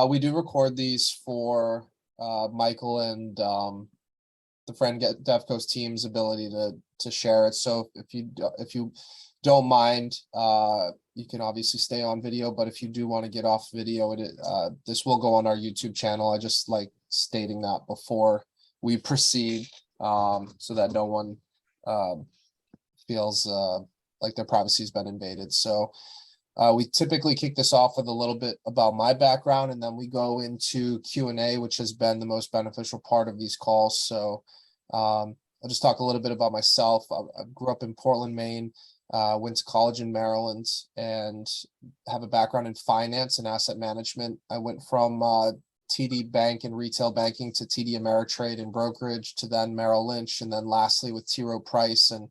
We do record these for Michael and the Friend Get Devco's team's ability to share it. So if you don't mind, you can obviously stay on video, but if you do want to get off video, this will go on our YouTube channel. I just like stating that before we proceed, so that no one feels like their privacy has been invaded. So we typically kick this off with a little bit about my background, and then we go into Q&A, which has been the most beneficial part of these calls. So I'll just talk a little bit about myself. I grew up in Portland, Maine, went to college in Maryland, and have a background in finance and asset management. I went from TD Bank and retail banking to TD Ameritrade and brokerage to then Merrill Lynch, and then lastly with T. Rowe Price. And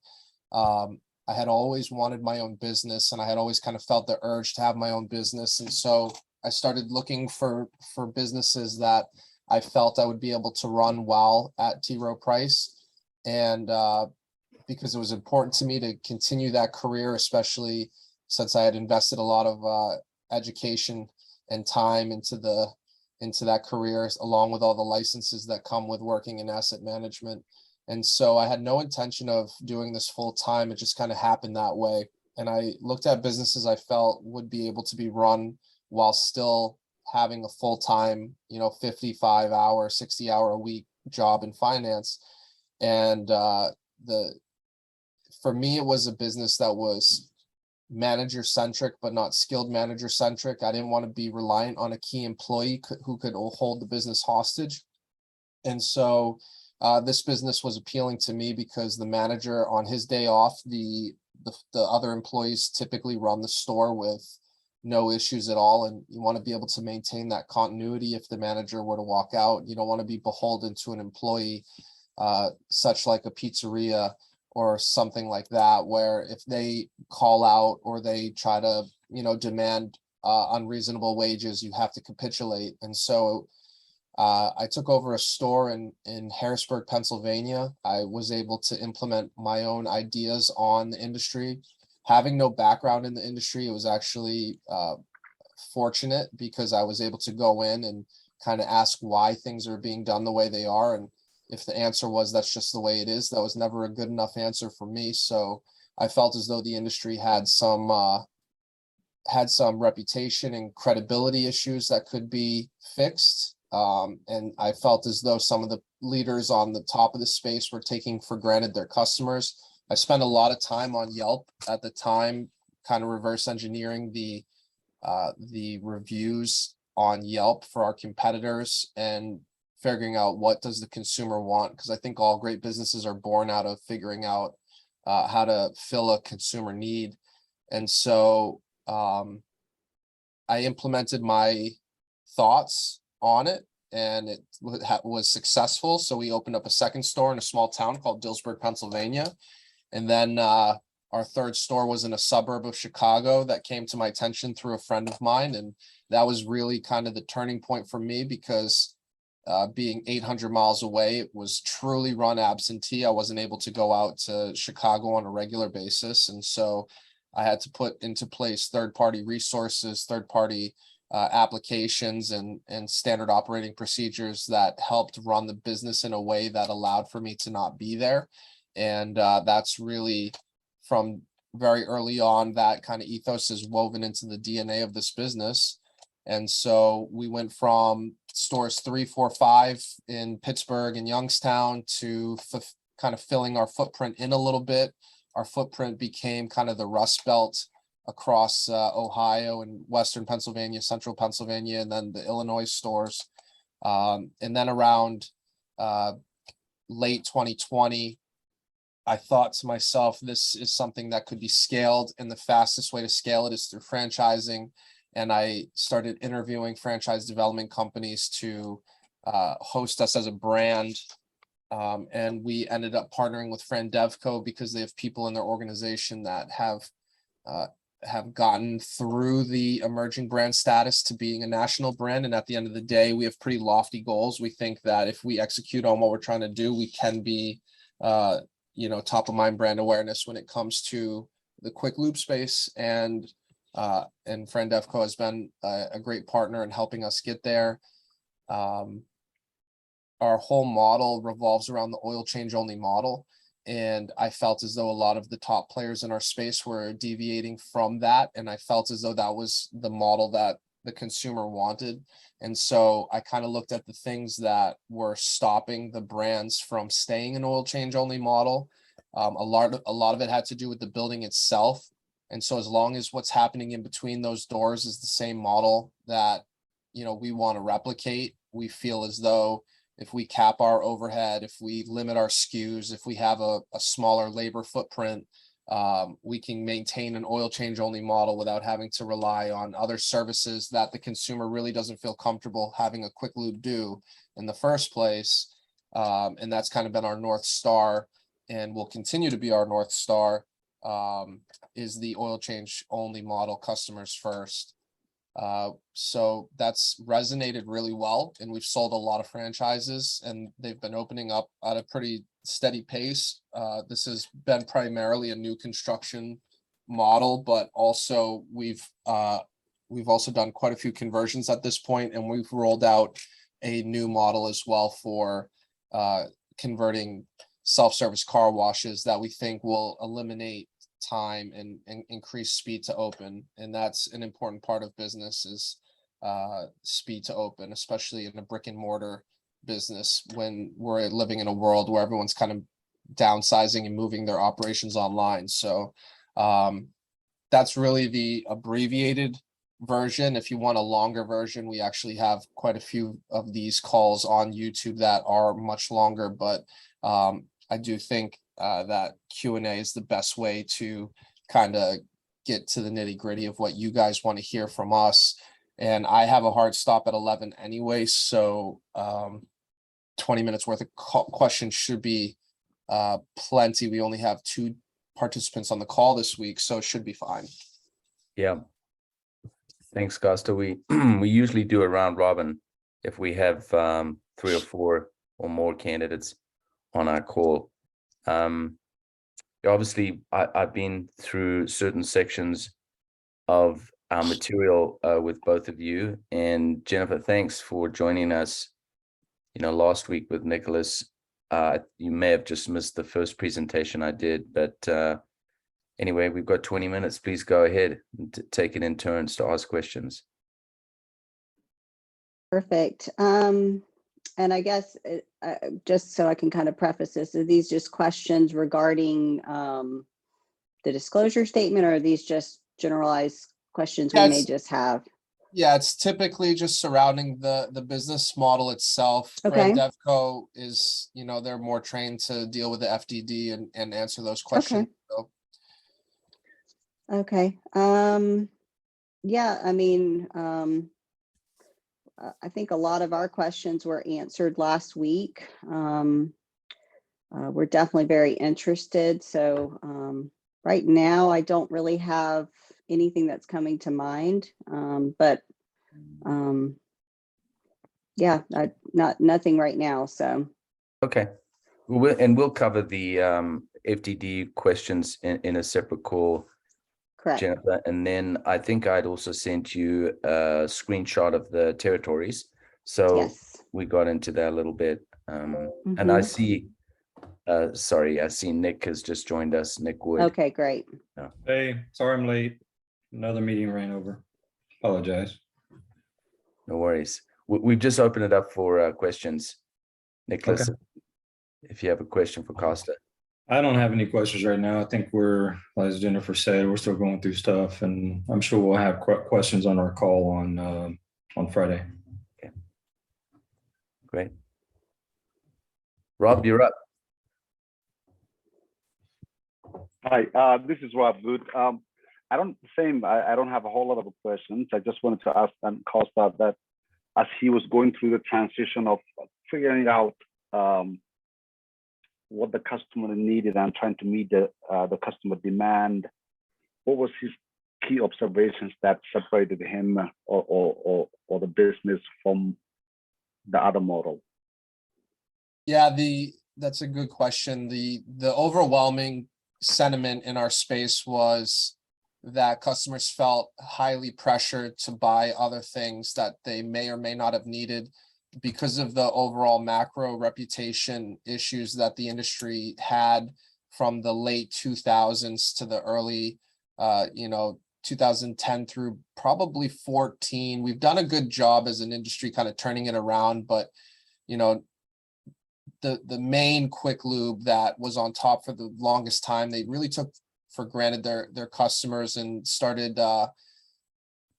I had always wanted my own business, and I had always kind of felt the urge to have my own business. And so I started looking for businesses that I felt I would be able to run while at T. Rowe Price. And because it was important to me to continue that career, especially since I had invested a lot of education and time into that career, along with all the licenses that come with working in asset management. And so I had no intention of doing this full time. It just kind of happened that way. And I looked at businesses I felt would be able to be run while still having a full-time, 55-hour, 60-hour a week job in finance. And for me, it was a business that was manager centric, but not skilled manager centric. I didn't want to be reliant on a key employee who could hold the business hostage. And so this business was appealing to me because the manager on his day off, the other employees typically run the store with no issues at all. And you want to be able to maintain that continuity if the manager were to walk out. You don't want to be beholden to an employee, such like a pizzeria or something like that, where if they call out or they try to, demand unreasonable wages, you have to capitulate. And so I took over a store in Harrisburg, Pennsylvania. I was able to implement my own ideas on the industry. Having no background in the industry, it was actually fortunate because I was able to go in and kind of ask why things are being done the way they are. And if the answer was that's just the way it is, that was never a good enough answer for me. So I felt as though the industry had some reputation and credibility issues that could be fixed. And I felt as though some of the leaders on the top of the space were taking for granted their customers. I spent a lot of time on Yelp at the time, kind of reverse engineering the reviews on Yelp for our competitors and figuring out what does the consumer want, because I think all great businesses are born out of figuring out how to fill a consumer need. And so I implemented my thoughts on it, and it was successful. So we opened up a second store in a small town called Dillsburg, Pennsylvania. And then our third store was in a suburb of Chicago that came to my attention through a friend of mine. And that was really kind of the turning point for me because being 800 miles away, it was truly run absentee. I wasn't able to go out to Chicago on a regular basis. And so I had to put into place third-party resources, third-party applications and standard operating procedures that helped run the business in a way that allowed for me to not be there. And that's really from very early on, that kind of ethos is woven into the DNA of this business. And so we went from stores 3, 4, 5 in Pittsburgh and Youngstown to kind of filling our footprint in a little bit. Our footprint became kind of the Rust Belt across Ohio and Western Pennsylvania, Central Pennsylvania, and then the Illinois stores. And then around late 2020, I thought to myself, this is something that could be scaled, and the fastest way to scale it is through franchising. And I started interviewing franchise development companies to host us as a brand. And we ended up partnering with Friend Devco because they have people in their organization that have gotten through the emerging brand status to being a national brand. And at the end of the day, we have pretty lofty goals. We think that if we execute on what we're trying to do, we can be top of mind brand awareness when it comes to the quick lube space. And And Frandefco has been a great partner in helping us get there. Our whole model revolves around the oil change only model. And I felt as though a lot of the top players in our space were deviating from that. And I felt as though that was the model that the consumer wanted. And so I kind of looked at the things that were stopping the brands from staying an oil change only model. A lot of it had to do with the building itself. And so as long as what's happening in between those doors is the same model that, we want to replicate, we feel as though if we cap our overhead, if we limit our SKUs, if we have a smaller labor footprint, we can maintain an oil change only model without having to rely on other services that the consumer really doesn't feel comfortable having a quick lube do in the first place. And that's kind of been our North Star and will continue to be our North Star, is the oil change only model, customers first. So that's resonated really well, and we've sold a lot of franchises and they've been opening up at a pretty steady pace. This has been primarily a new construction model, but also we've also done quite a few conversions at this point, and we've rolled out a new model as well for converting self-service car washes that we think will eliminate time and increase speed to open. And that's an important part of business, is speed to open, especially in a brick and mortar business when we're living in a world where everyone's kind of downsizing and moving their operations online. So that's really the abbreviated version. If you want a longer version, we actually have quite a few of these calls on YouTube that are much longer, but I do think that Q&A is the best way to kind of get to the nitty gritty of what you guys want to hear from us. And I have a hard stop at 11 anyway, so 20 minutes worth of questions should be plenty. We only have 2 participants on the call this week, so it should be fine. Yeah. Thanks, Costa. We usually do a round robin if we have 3 or 4 or more candidates on our call. Obviously, I've been through certain sections of our material with both of you, and Jennifer, thanks for joining us. Last week with Nicholas, you may have just missed the first presentation I did, but anyway, we've got 20 minutes. Please go ahead and take it in turns to ask questions. Perfect. And I guess just so I can kind of preface this, are these just questions regarding the disclosure statement, or are these just generalized questions we may just have? Yeah, it's typically just surrounding the business model itself. Okay. DevCo is, they're more trained to deal with the FDD and answer those questions. Okay. Yeah, I mean, I think a lot of our questions were answered last week. We're definitely very interested. So right now, I don't really have anything that's coming to mind. But yeah, nothing right now. So okay, we'll cover the FDD questions in a separate call. Correct. Jennifer, and then I think I'd also sent you a screenshot of the territories. So yes, we got into that a little bit. And I see, I see Nick has just joined us, Nick Wood. Okay, great. Oh. Hey, sorry I'm late. Another meeting ran over. Apologize. No worries. We've just opened it up for questions. Nicholas, Okay. if you have a question for Costa. I don't have any questions right now. I think we're, as Jennifer said, we're still going through stuff, and I'm sure we'll have questions on our call on Friday. Okay. Great. Rob, you're up. Hi, this is Rob Good. I don't have a whole lot of questions. I just wanted to ask Costa that as he was going through the transition of figuring out what the customer needed and trying to meet the customer demand, what was his key observations that separated him or the business from the other model? Yeah, that's a good question. The overwhelming sentiment in our space was that customers felt highly pressured to buy other things that they may or may not have needed because of the overall macro reputation issues that the industry had from the late 2000s to the early, 2010 through probably 14. We've done a good job as an industry kind of turning it around, but the main quick lube that was on top for the longest time, they really took for granted their customers and started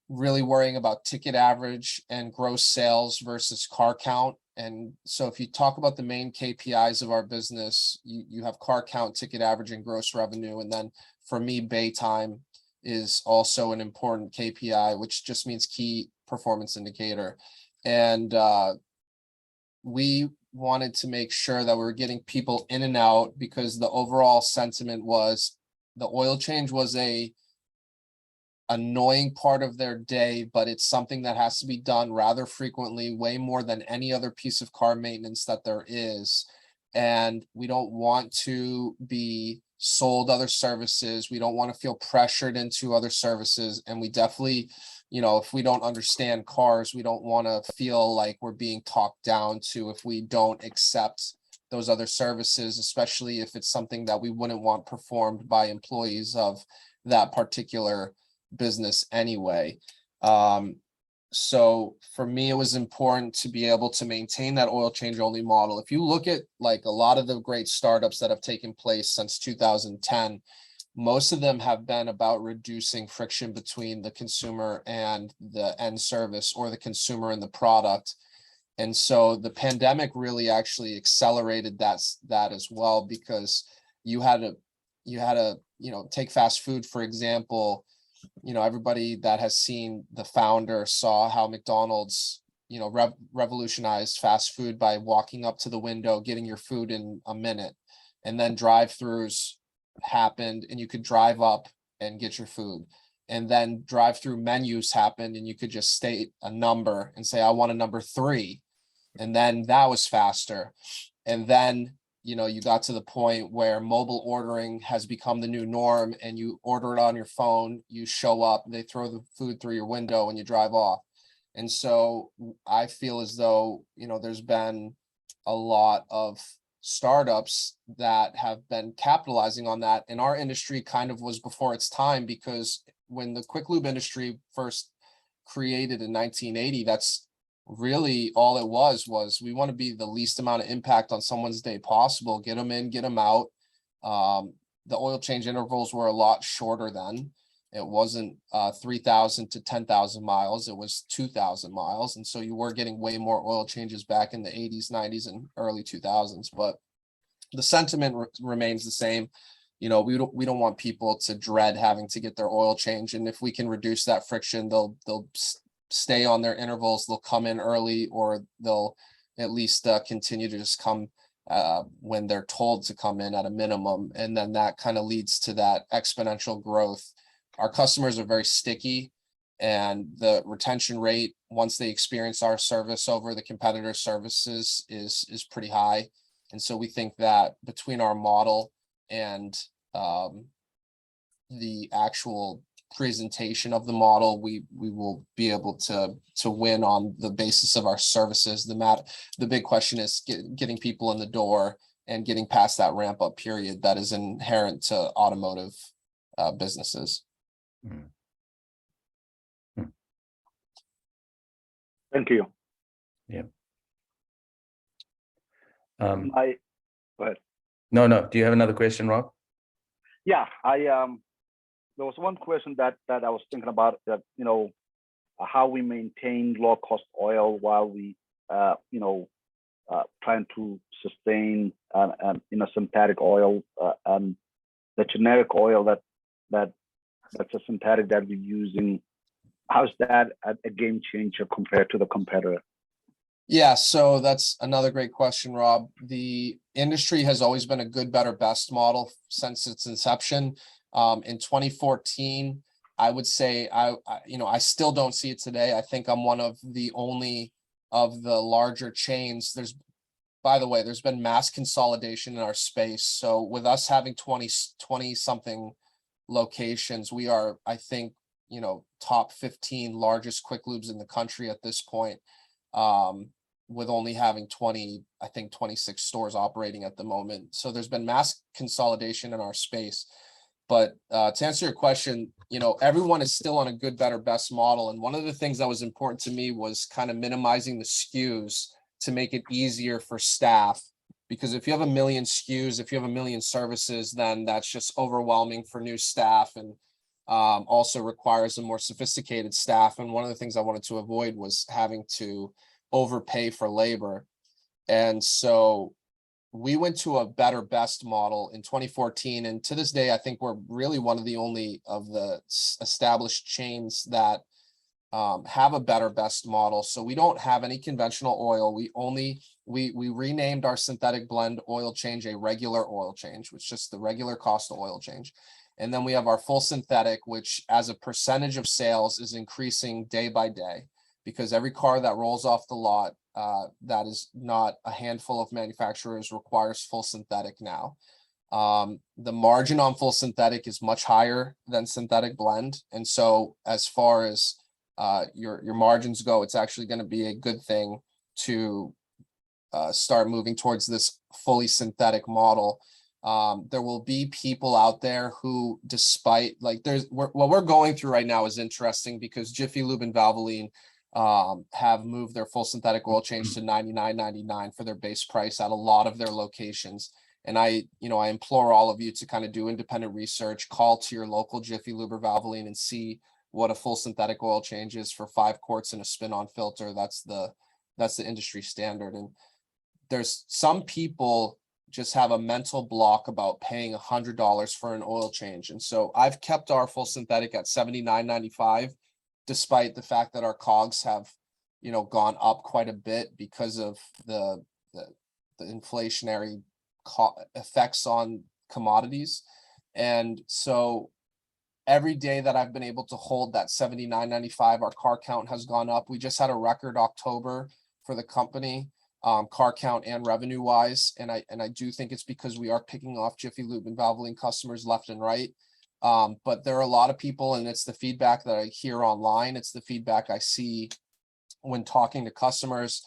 really worrying about ticket average and gross sales versus car count. And so if you talk about the main KPIs of our business, you have car count, ticket average, and gross revenue. And then for me, bay time is also an important KPI, which just means key performance indicator. And we wanted to make sure that we were getting people in and out, because the overall sentiment was the oil change was a annoying part of their day, but it's something that has to be done rather frequently, way more than any other piece of car maintenance that there is. And we don't want to be sold other services. We don't want to feel pressured into other services. And we definitely, if we don't understand cars, we don't want to feel like we're being talked down to if we don't accept those other services, especially if it's something that we wouldn't want performed by employees of that particular business anyway. So for me, it was important to be able to maintain that oil change only model. If you look at like a lot of the great startups that have taken place since 2010, most of them have been about reducing friction between the consumer and the end service, or the consumer and the product. And so the pandemic really actually accelerated that as well, because you had to take fast food, for example. Everybody that has seen the founder saw how McDonald's, revolutionized fast food by walking up to the window, getting your food in a minute, and then drive-throughs happened and you could drive up and get your food. And then drive-through menus happened and you could just state a number and say, I want a number 3. And then that was faster. And then, you got to the point where mobile ordering has become the new norm, and you order it on your phone, you show up, they throw the food through your window and you drive off. And so I feel as though, there's been a lot of startups that have been capitalizing on that. And our industry kind of was before its time, because when the quick lube industry first created in 1980, that's really all it was we want to be the least amount of impact on someone's day possible. Get them in, get them out. The oil change intervals were a lot shorter then. It wasn't 3,000 to 10,000 miles. It was 2,000 miles. And so you were getting way more oil changes back in the 80s, 90s, and early 2000s. But the sentiment remains the same. We don't want people to dread having to get their oil change. And if we can reduce that friction, they'll stay on their intervals. They'll come in early, or they'll at least continue to just come when they're told to come in at a minimum. And then that kind of leads to that exponential growth. Our customers are very sticky, and the retention rate, once they experience our service over the competitor services, is pretty high. And so we think that between our model and the actual presentation of the model, we will be able to win on the basis of our services. The big question is getting people in the door and getting past that ramp up period that is inherent to automotive businesses. Thank you. Yeah. Go ahead. No. Do you have another question, Rob? Yeah, there was one question that I was thinking about, that how we maintain low cost oil while we trying to sustain synthetic oil, and the generic oil that's a synthetic that we're using. How's that a game changer compared to the competitor? Yeah, so that's another great question, Rob. The industry has always been a good, better, best model since its inception. In 2014, I would say I still don't see it today. I think I'm one of the only of the larger chains. By the way, there's been mass consolidation in our space. So with us having 20 something locations. We are, I think, top 15 largest quick lubes in the country at this point, with only having 26 stores operating at the moment. So there's been mass consolidation in our space. But to answer your question, everyone is still on a good, better, best model. And one of the things that was important to me was kind of minimizing the SKUs to make it easier for staff. Because if you have a million SKUs, if you have a million services, then that's just overwhelming for new staff, and also requires a more sophisticated staff. And one of the things I wanted to avoid was having to overpay for labor. And so we went to a better, best model in 2014. And to this day, I think we're really one of the only of the established chains that have a better, best model. So we don't have any conventional oil. We renamed our synthetic blend oil change a regular oil change, which is just the regular Costa oil change. And then we have our full synthetic, which as a percentage of sales is increasing day by day, because every car that rolls off the lot that is not a handful of manufacturers requires full synthetic now. The margin on full synthetic is much higher than synthetic blend. And so as far as your margins go, it's actually going to be a good thing to start moving towards this fully synthetic model. There will be people out there who, despite what we're going through right now is interesting, because Jiffy Lube and Valvoline have moved their full synthetic oil change to $99.99 for their base price at a lot of their locations. And I implore all of you to kind of do independent research, call to your local Jiffy Lube or Valvoline and see what a full synthetic oil change is for 5 quarts and a spin-on filter. That's the industry standard. And there's some people just have a mental block about paying $100 for an oil change. And so I've kept our full synthetic at $79.95, despite the fact that our COGS have, gone up quite a bit because of the inflationary effects on commodities. And so every day that I've been able to hold that $79.95, our car count has gone up. We just had a record October for the company, car count and revenue wise. And I do think it's because we are picking off Jiffy Lube and Valvoline customers left and right. But there are a lot of people, and it's the feedback that I hear online. It's the feedback I see when talking to customers.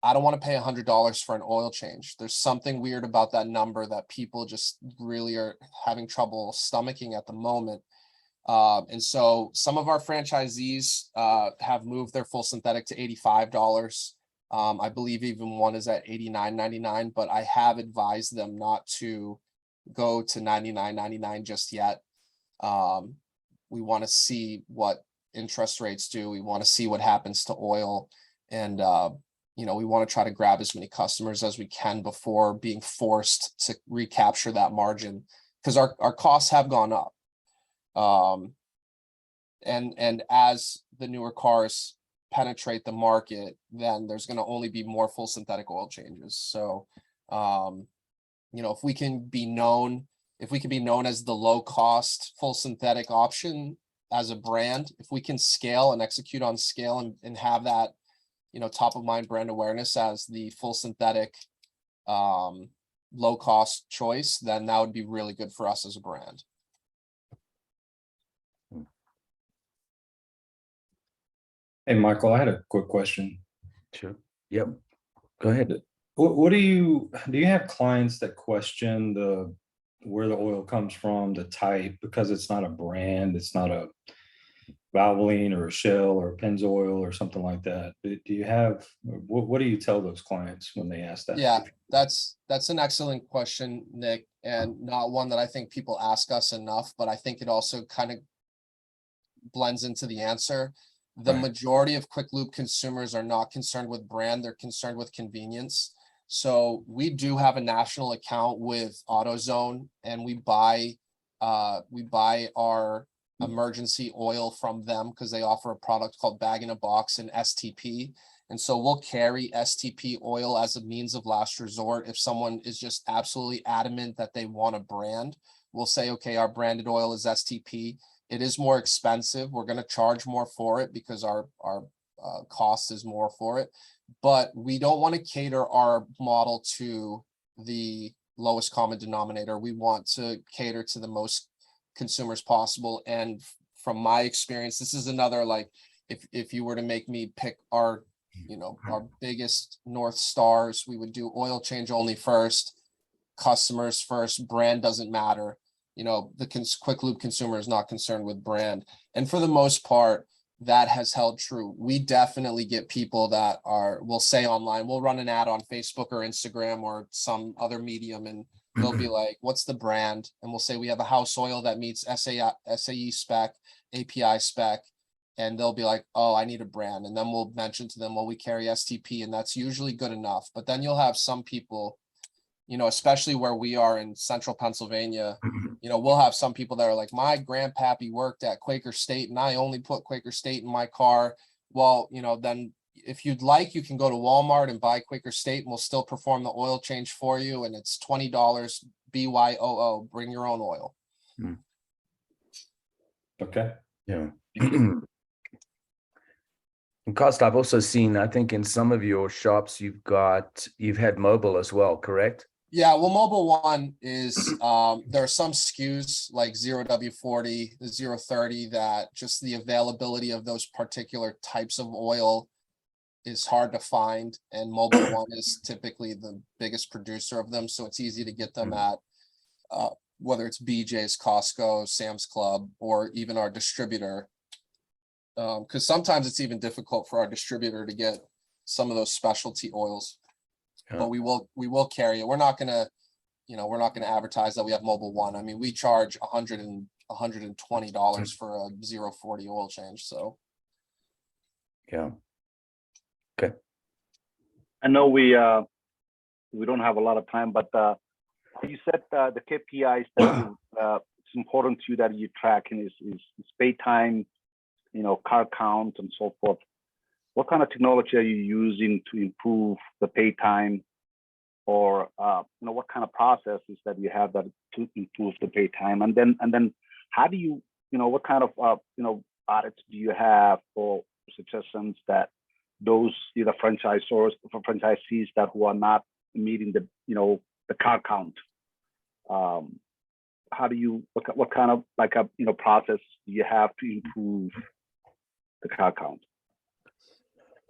I don't want to pay $100 for an oil change. There's something weird about that number that people just really are having trouble stomaching at the moment. And so some of our franchisees have moved their full synthetic to $85. I believe even one is at $89.99, but I have advised them not to go to $99.99 just yet. We want to see what interest rates do. We want to see what happens to oil. And we want to try to grab as many customers as we can before being forced to recapture that margin, because our costs have gone up. And as the newer cars penetrate the market, then there's going to only be more full synthetic oil changes. So, if we can be known as the low cost full synthetic option as a brand, if we can scale and execute on scale and have that, top of mind brand awareness as the full synthetic, low cost choice, then that would be really good for us as a brand. Hey, Michael, I had a quick question. Sure. Yep. Go ahead. What do you have clients that question where the oil comes from, the type, because it's not a brand, it's not a Valvoline or a Shell or a Pennzoil or something like that? Do you have, what do you tell those clients when they ask that? Yeah, that's an excellent question, Nick, and not one that I think people ask us enough, but I think it also kind of blends into the answer. The Right. majority of quick lube consumers are not concerned with brand, they're concerned with convenience. So we do have a national account with AutoZone, and we buy our emergency oil from them because they offer a product called Bag in a Box and STP. And so we'll carry STP oil as a means of last resort. If someone is just absolutely adamant that they want a brand, we'll say, okay, our branded oil is STP. It is more expensive. We're going to charge more for it because our cost is more for it. But we don't want to cater our model to the lowest common denominator. We want to cater to the most consumers possible. And from my experience, this is another, like, if you were to make me pick our, our biggest North Stars, we would do oil change only first, customers first, brand doesn't matter. The quick lube consumer is not concerned with brand. And for the most part, that has held true. We definitely get people that will say online, we'll run an ad on Facebook or Instagram or some other medium, and they'll be like, what's the brand? And we'll say we have a house oil that meets SAE spec, API spec. And they'll be like, oh, I need a brand. And then we'll mention to them, well, we carry STP, and that's usually good enough. But then you'll have some people, especially where we are in central Pennsylvania, we'll have some people that are like, my grandpappy worked at Quaker State and I only put Quaker State in my car. Well, then if you'd like, you can go to Walmart and buy Quaker State and we'll still perform the oil change for you. And it's $20 BYOO, bring your own oil. Okay. Yeah. And Costa, I've also seen, I think in some of your shops, you've had mobile as well, correct? Yeah, well, Mobile One is, there are some SKUs like 0W40, the 030, that just the availability of those particular types of oil is hard to find. And Mobile One is typically the biggest producer of them. So it's easy to get them at, whether it's BJ's, Costco, Sam's Club, or even our distributor. Because sometimes it's even difficult for our distributor to get some of those specialty oils. But we will carry it. We're not gonna advertise that we have Mobile One. I mean, we charge $120 for a 040 oil change. So yeah. Okay. I know we don't have a lot of time, but you said the KPIs that it's important to you that you track is pay time, car count, and so forth. What kind of technology are you using to improve the pay time, or what kind of processes that you have that to improve the pay time? And then how do you, what kind of audits do you have or suggestions that those either franchisors or franchisees that who are not meeting the car count? How do you, what kind of process do you have to improve the car count?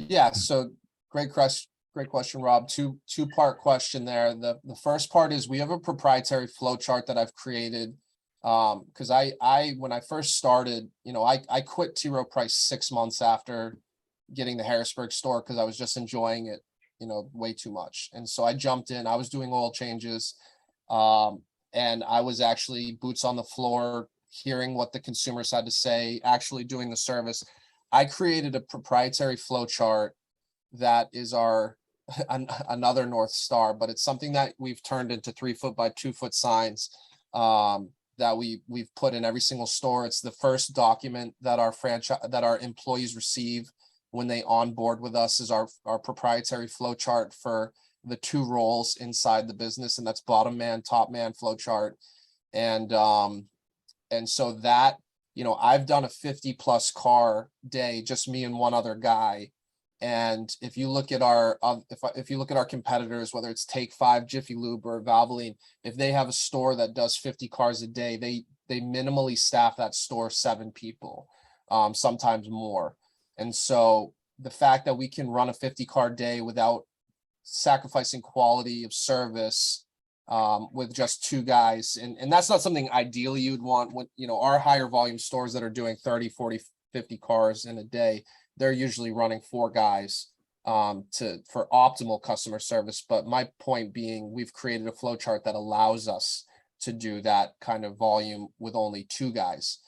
yeah, so great question, Rob. Two-part question there. The first part is we have a proprietary flow chart that I've created. Because when I first started, I quit T Rowe Price 6 months after getting the Harrisburg store because I was just enjoying it, way too much. And so I jumped in. I was doing oil changes, and I was actually boots on the floor, hearing what the consumers had to say, actually doing the service. I created a proprietary flow chart that is another North Star, but it's something that we've turned into 3-foot by 2-foot signs that we've put in every single store. It's the first document that our employees receive when they onboard with us, is our proprietary flow chart for the 2 roles inside the business, and that's bottom man, top man flow chart. And so that, I've done a 50+ car day, just me and one other guy. And if you look at if you look at our competitors, whether it's Take 5, Jiffy Lube, or Valvoline, if they have a store that does 50 cars a day, they minimally staff that store 7 people, sometimes more. And so the fact that we can run a 50-car day without sacrificing quality of service, with just 2 guys, and that's not something ideally you'd want when, our higher volume stores that are doing 30, 40, 50 cars in a day, they're usually running 4 guys for optimal customer service. But my point being, we've created a flow chart that allows us to do that kind of volume with only 2 guys.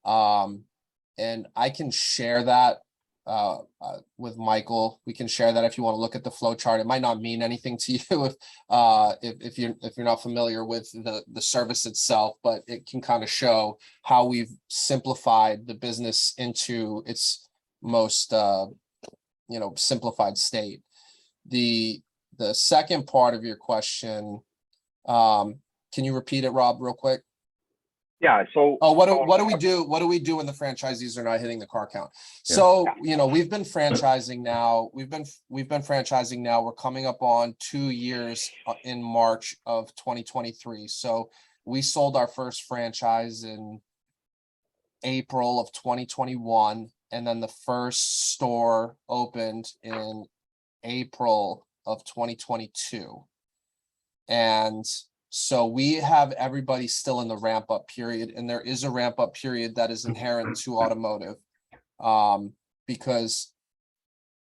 And I can share that with Michael. We can share that if you want to look at the flow chart. It might not mean anything to you if you're not familiar with the service itself, but it can kind of show how we've simplified the business into its most simplified state. The second part of your question, can you repeat it, Rob, real quick? Yeah. So. Oh, what do we do? What do we do when the franchisees are not hitting the car count? Yeah. So, you know, we've been franchising now. We've been franchising now. We're coming up on 2 years in March of 2023. So we sold our first franchise in April of 2021, and then the first store opened in April of 2022. And so we have everybody still in the ramp up period, and there is a ramp up period that is inherent to automotive, because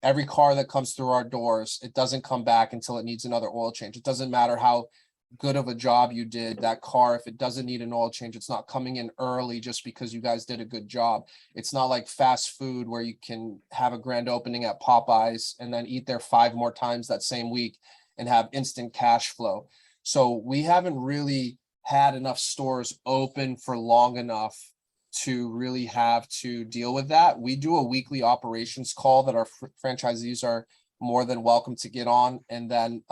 every car that comes through our doors, it doesn't come back until it needs another oil change. It doesn't matter how good of a job you did, that car, if it doesn't need an oil change, it's not coming in early just because you guys did a good job. It's not like fast food where you can have a grand opening at Popeyes and then eat there 5 more times that same week and have instant cash flow. So we haven't really had enough stores open for long enough to really have to deal with that. We do a weekly operations call that our franchisees are more than welcome to get on. And then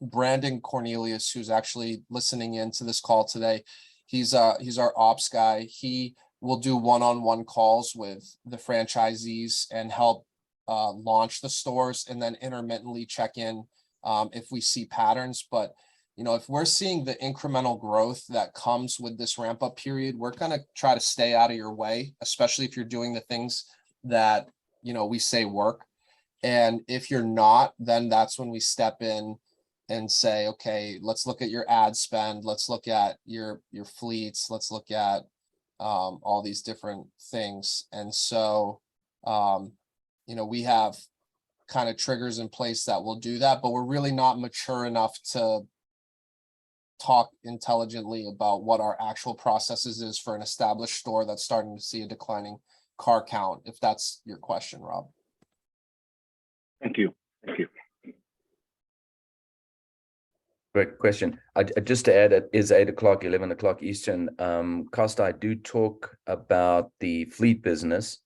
Brandon Cornelius, who's actually listening into this call today, he's our ops guy. He will do one-on-one calls with the franchisees and help launch the stores, and then intermittently check in if we see patterns. But you know, if we're seeing the incremental growth that comes with this ramp up period, we're going to try to stay out of your way, especially if you're doing the things that, you know, we say work. And if you're not, then that's when we step in and say, okay, let's look at your ad spend. Let's look at your fleets. Let's look at all these different things. And so, you know, we have kind of triggers in place that will do that, but we're really not mature enough to talk intelligently about what our actual processes is for an established store that's starting to see a declining car count, if that's your question, Rob. Thank you. Thank you. Great question. Just to add, it is 8 o'clock, 11 o'clock Eastern. Costa, I do talk about the fleet business,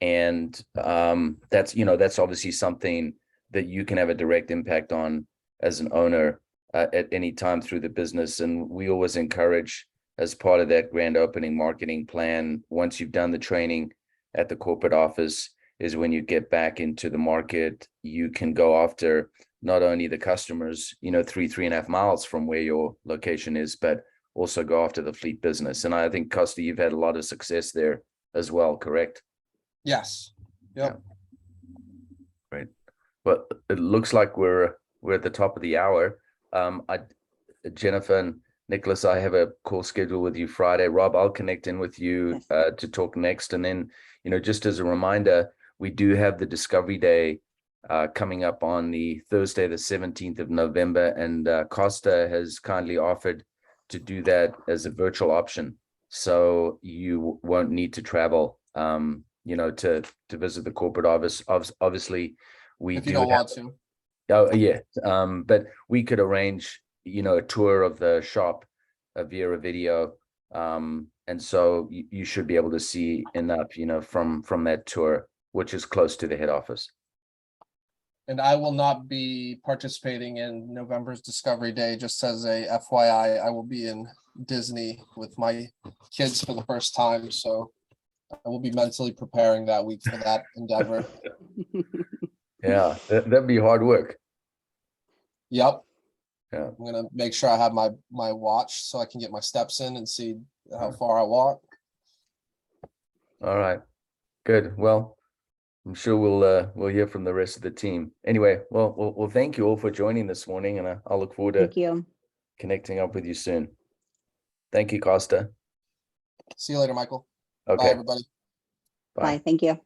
and that's, you know, that's obviously something that you can have a direct impact on as an owner at any time through the business. And we always encourage, as part of that grand opening marketing plan, once you've done the training at the corporate office, is when you get back into the market, you can go after not only the customers, you know, 3.5 miles from where your location is, but also go after the fleet business. And I think, Costa, you've had a lot of success there as well, correct? Yes. Yep. Great. Well, it looks like we're at the top of the hour. Jennifer and Nicholas, I have a call scheduled with you Friday. Rob, I'll connect in with you to talk next. And then, you know, just as a reminder, we do have the Discovery Day coming up on the Thursday, the 17th of November. And Costa has kindly offered to do that as a virtual option. So you won't need to travel, you know, to visit the corporate office. Obviously, we If you don't want to. Oh, yeah. But we could arrange, you know, a tour of the shop via a video. And so you should be able to see enough, you know, from that tour, which is close to the head office. And I will not be participating in November's Discovery Day. Just as a FYI, I will be in Disney with my kids for the first time. So I will be mentally preparing that week for that endeavor. Yeah, that'd be hard work. Yep. Yeah. I'm gonna make sure I have my watch so I can get my steps in and see how far I walk. All right. Good. Well, I'm sure we'll hear from the rest of the team. Anyway, well, thank you all for joining this morning, and I'll look forward to Thank you. connecting up with you soon. Thank you, Costa. See you later, Michael. Okay. Bye, everybody. Bye. Bye. Thank you.